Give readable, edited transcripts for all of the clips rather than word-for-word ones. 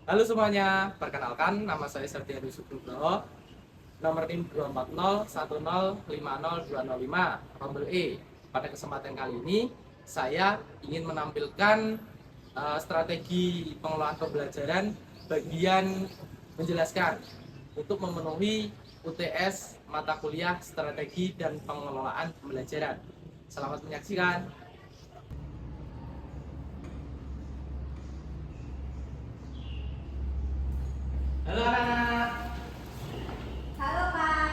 Halo semuanya, perkenalkan nama saya Septiadi Sugro, nomor NIM 24010500205, rombel E. Pada kesempatan kali ini, saya ingin menampilkan strategi pengelolaan pembelajaran bagian menjelaskan untuk memenuhi UTS mata kuliah strategi dan pengelolaan pembelajaran. Selamat menyaksikan. Halo anak-anak. Halo Kak.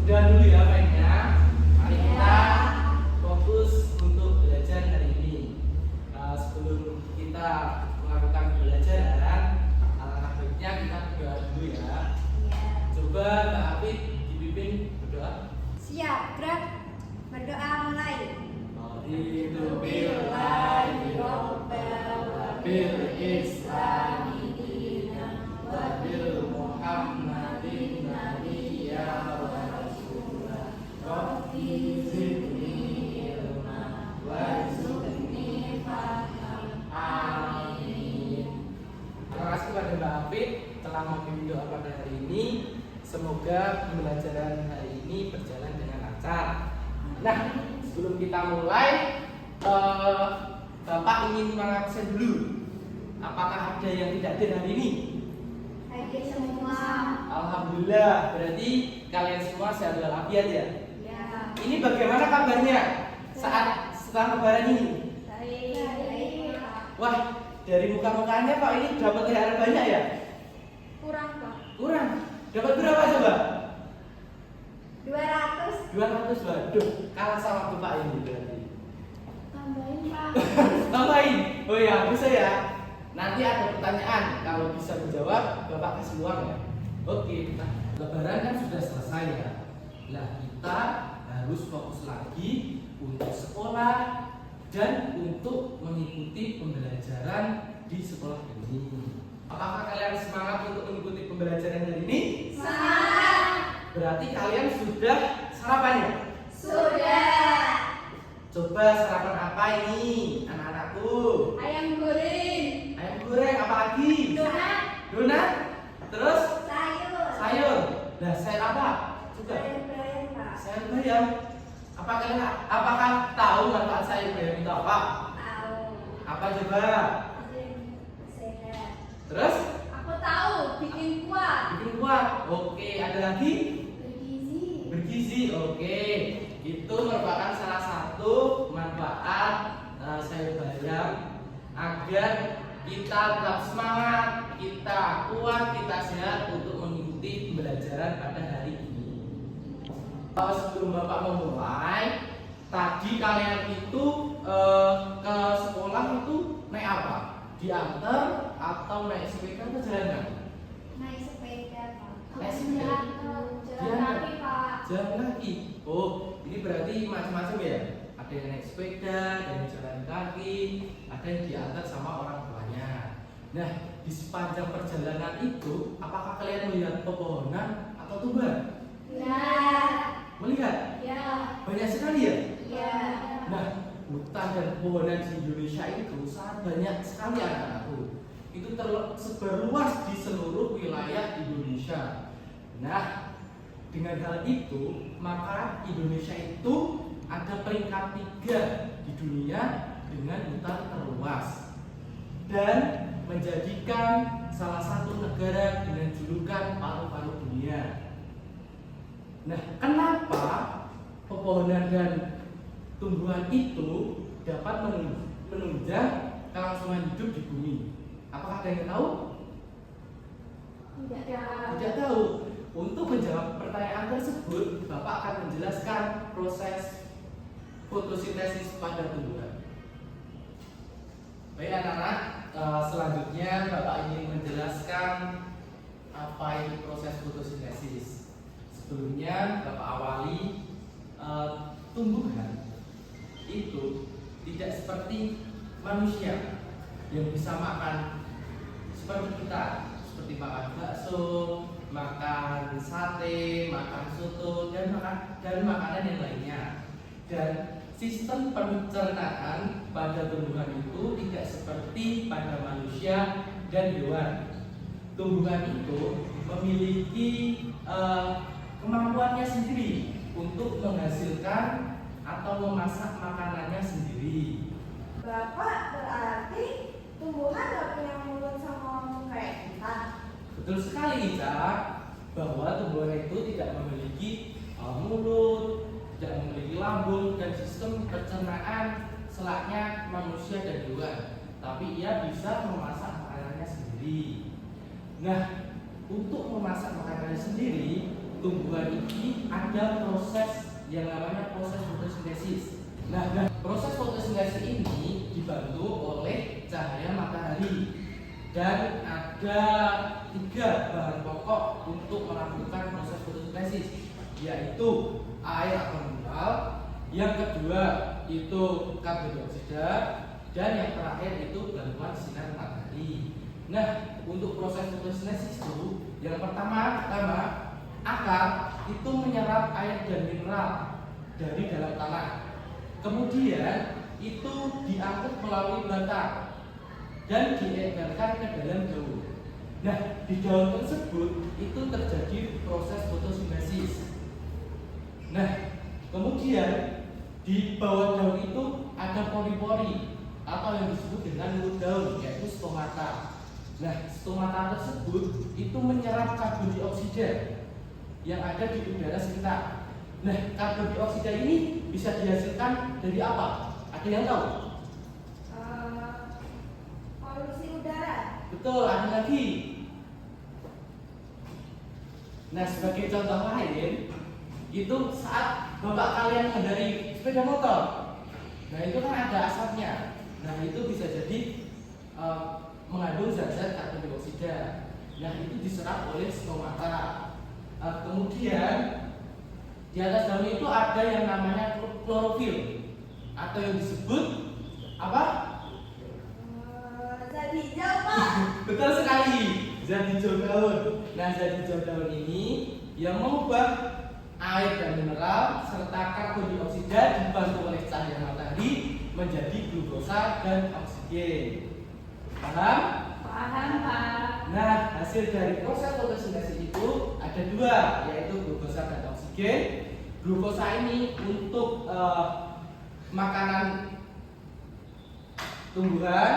Udah dulu ya baiknya. Mari kita fokus untuk belajar hari ini. Sebelum kita melakukan pembelajaran, alangkah baiknya kita berdoa dulu ya. Iya. Coba Mbak Afif dipimpin berdoa. Siap, gerak. Berdoa mulai. Bismillahi bil Islami dinan wa bil Muhammadin nabiyya wa rasulah. Rabbi zidni ilma warzuqni fahman. Amin. Terima kasih kepada Mbak Afif telah memimpin doa pada hari ini. Semoga pembelajaran hari ini berjalan dengan lancar. Nah, sebelum kita mulai, Bapak ingin mengabsen dulu. Apakah ada yang tidak hadir hari ini? Hadir semua. Alhamdulillah, berarti kalian semua sehat walafiat ya. Ya. Ini bagaimana kabarnya saat setelah lebaran ini? Baik. Wah, dari muka-mukanya Pak ini dapat THR banyak ya? Kurang Pak. Kurang. Dapat berapa coba? 200. 200, waduh, kalah sama Bapak ini berarti. Tambahin Pak. Tambahin. Oh ya, bisa ya. Nanti ada pertanyaan, kalau bisa menjawab, Bapak kasih uang ya. Oke, nah, lebaran kan sudah selesai ya. Nah, kita harus fokus lagi untuk sekolah dan untuk mengikuti pembelajaran di sekolah ini. Apakah kalian semangat untuk mengikuti pembelajaran hari ini? Semangat. Berarti kalian sudah sarapan ya? Sudah. Coba sarapan apa ini, anak-anakku? Ayam goreng. Ayam goreng, apa lagi? Donat. Donat? Terus? Sayur. Sayur. Nah, sayur apa? Juga. Sayur bayam Pak. Sayur bayam. Apakah tahu manfaat sayur bayam itu apa? Tahu. Apa coba? Sehat. Terus? Aku tahu. Bikin kuat. Bikin kuat. Oke, ada lagi? Bergizi. Bergizi. Oke. Itu merupakan salah satu manfaat sayur bayam agar kita tetap semangat, kita kuat, kita sehat untuk mengikuti pembelajaran pada hari ini. Sebelum Bapak memulai, tadi kalian itu ke sekolah itu naik apa? Diantar atau naik sepeda atau jalan kaki? Naik sepeda Pak. Naik sepeda? Jalan kaki Pak. Jalan kaki. Oh, ini berarti macam-macam ya? Ada yang naik sepeda, ada yang jalan kaki, ada yang diantar sama orang tuanya. Nah, di sepanjang perjalanan itu, apakah kalian melihat pepohonan atau tumbuhan? Ya. Melihat? Ya. Banyak sekali ya? Ya. Nah, hutan dan pepohonan di Indonesia itu sangat banyak sekali anak-anakku. Itu tersebar luas di seluruh wilayah Indonesia. Nah, dengan hal itu, maka Indonesia itu ada peringkat 3 di dunia dengan hutan terluas dan menjadikan salah satu negara dengan julukan paru-paru dunia. Nah, kenapa pepohonan dan tumbuhan itu dapat menunjang kelangsungan hidup di bumi? Apakah ada yang tahu? Tidak tahu. Untuk menjawab pertanyaan tersebut, Bapak akan menjelaskan proses fotosintesis pada tumbuhan. Baik anak-anak, selanjutnya Bapak ingin menjelaskan apa itu proses fotosintesis. Sebelumnya Bapak awali tumbuhan itu tidak seperti manusia yang bisa makan seperti kita, seperti makan bakso, makan sate, makan soto, dan makanan yang lainnya. Dan sistem pencernaan pada tumbuhan itu tidak seperti pada manusia dan hewan. Tumbuhan itu memiliki kemampuannya sendiri untuk menghasilkan atau memasak makanannya sendiri. Bapak, berarti tumbuhan gak punya mulut sama ngomong kayak kita? Betul sekali, Ica, bahwa tumbuhan itu tidak memiliki mulut, tidak memiliki lambung dan sistem pencernaan selaknya manusia dan hewan, tapi ia bisa memasak makanannya sendiri. Nah, untuk memasak makanannya sendiri, tumbuhan ini ada proses yang namanya proses fotosintesis. Nah, proses fotosintesis ini dibantu oleh cahaya matahari dan ada 3 bahan pokok untuk melakukan proses fotosintesis, yaitu air atau mineral, yang kedua itu karbon dioksida, dan yang terakhir itu bantuan sinar matahari. Nah, untuk proses fotosintesis itu yang pertama akar itu menyerap air dan mineral dari dalam tanah. Kemudian itu diangkut melalui batang dan diedarkan ke dalam daun. Nah, di daun tersebut itu terjadi proses fotosintesis. Nah, kemudian di bawah daun itu ada pori-pori atau yang disebut dengan mulut daun, yaitu stomata. Nah, stomata tersebut itu menyerap karbon dioksida yang ada di udara sekitar. Nah, karbon dioksida ini bisa dihasilkan dari apa? Ada yang tahu? Polusi udara. Betul, ada lagi. Nah, sebagai contoh lain, itu saat bapak kalian mengendarai sepeda motor, nah itu kan ada asapnya. Nah, itu bisa jadi mengandung zat-zat karbon dioksida. Nah, itu diserap oleh stomata. Kemudian di atas daun itu ada yang namanya klorofil atau yang disebut apa? Zat hijau, Pak. Betul sekali, zat hijau daun. Nah, zat hijau daun ini yang mengubah air dan mineral serta karbon dioksida dibantu oleh cahaya matahari menjadi glukosa dan oksigen. Paham? Paham, Pak. Nah, hasil dari proses fotosintesis itu ada 2, yaitu glukosa dan oksigen. Glukosa ini untuk makanan tumbuhan,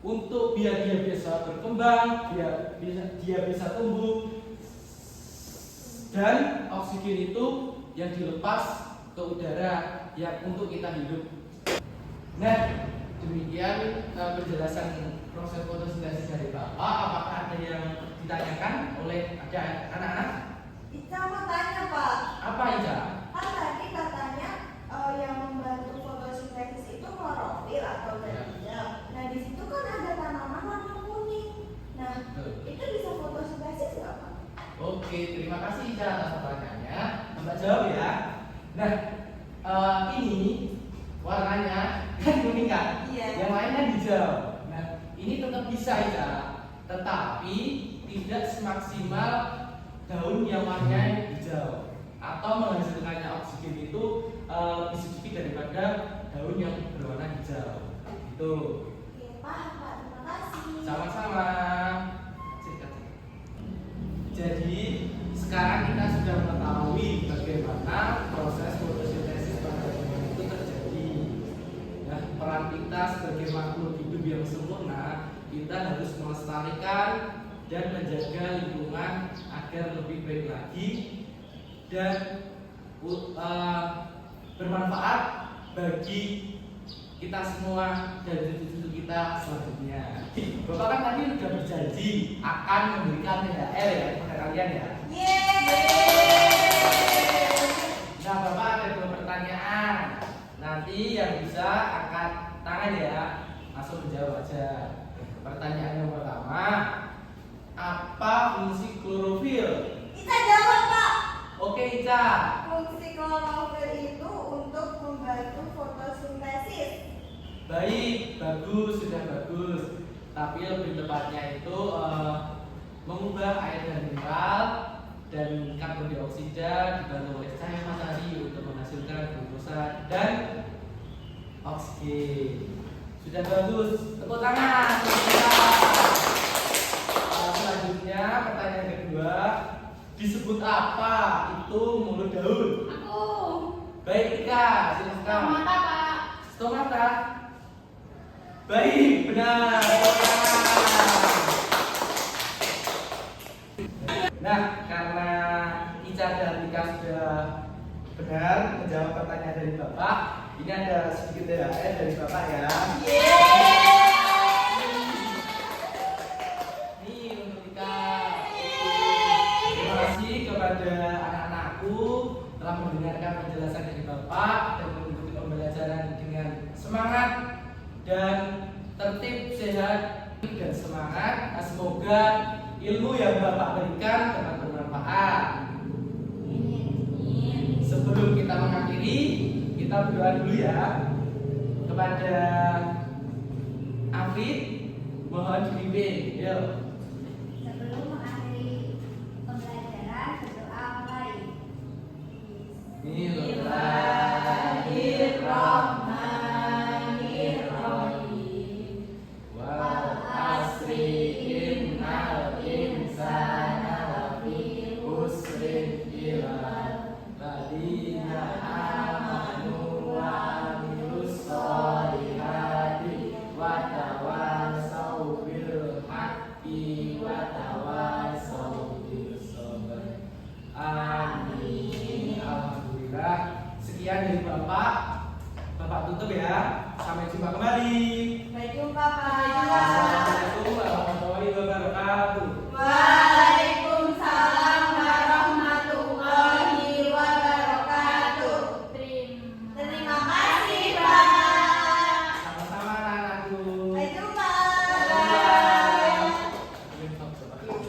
untuk biar dia bisa berkembang, dia bisa tumbuh. Dan oksigen itu yang dilepas ke udara yang untuk kita hidup. Nah, demikian penjelasan proses fotosintesis dari Bapak. Apakah ada yang ditanyakan oleh anak-anak? Ica mau tanya, Pak. Apa, Ica? Kan tadi katanya yang membantu fotosintesis itu klorofil atau zat hijau. Nah, di situ kan ada tanaman warna kuning. Nah, itu bisa fotosintesis nggak, Pak? Oke, terima kasih Ica atas pertanyaannya. Mbak jawab ya. Nah, ini warnanya kan kuning kan? Iya. Yang lainnya hijau. Nah, ini tetap bisa Ica, tetapi tidak semaksimal daun yang warnanya hijau atau menghasilkannya oksigen itu bisa sedikit daripada daun yang berwarna hijau. Itu. Oke, paham, Pak. Terima kasih. Sama-sama. Jadi sekarang kita sudah mengetahui bagaimana proses fotosintesis pada tumbuhan itu terjadi. Nah, peran kita sebagai makhluk hidup yang sempurna, kita harus melestarikan dan menjaga lingkungan agar lebih baik lagi dan bermanfaat bagi kita semua dan cucu-cucu kita selanjutnya. Bapak kan tadi sudah berjanji akan memberikan THR ya kepada kalian ya. Yeay. Nah, Bapak ada 2 pertanyaan. Nanti yang bisa angkat tangan ya, langsung menjawab aja. Pertanyaan yang pertama, apa fungsi klorofil? Ica jawab, Pak. Oke, Ica. Fungsi klorofil itu untuk membantu fotosintesis. Baik, bagus, sudah bagus. Tapi lebih tepatnya itu mengubah air dan mineral dan karbon dioksida dibantu oleh cahaya matahari untuk menghasilkan glukosa dan Oke, sudah bagus. Tepuk tangan. Selanjutnya pertanyaan kedua, disebut apa itu mulut daun? Aku. Baik, Ika, silakan. Stomata, Pak. Stomata. Baik, benar. Nah, karena Ica dan Ika sudah benar menjawab pertanyaan dari Bapak, ini ada sedikit THR dari Bapak ya. Nih untuk Ika. Terima kasih kepada anak-anakku telah mendengarkan penjelasan dari Bapak dan mengikuti pembelajaran dengan semangat dan tertib, sehat dan semangat. Semoga ilmu yang Bapak berikan dapat bermanfaat. Sebelum kita mengakhiri, kita berdoa dulu ya kepada Afid, mohon dibimbing. Yuk. Sebelum mengakhiri pembelajaran, berdoa mulai. Bismillahirrahmanirrahim. Wal asri innal insana lafi khusrin illa alladziina aamanu wa 'amilus sholihati wa tawassaw bil haqqi wa tawassaw bis sabr. Amin. Alhamdulillah. Sekian dari Bapak. Bapak tutup ya. Sampai jumpa kembali. Sampai jumpa, Pak. Assalamualaikum warahmatullahi wabarakatuh. Waalaikumsalam warahmatullahi wabarakatuh. Terima kasih, Pak. Sama-sama anak-anakku. Sampai jumpa. Bye.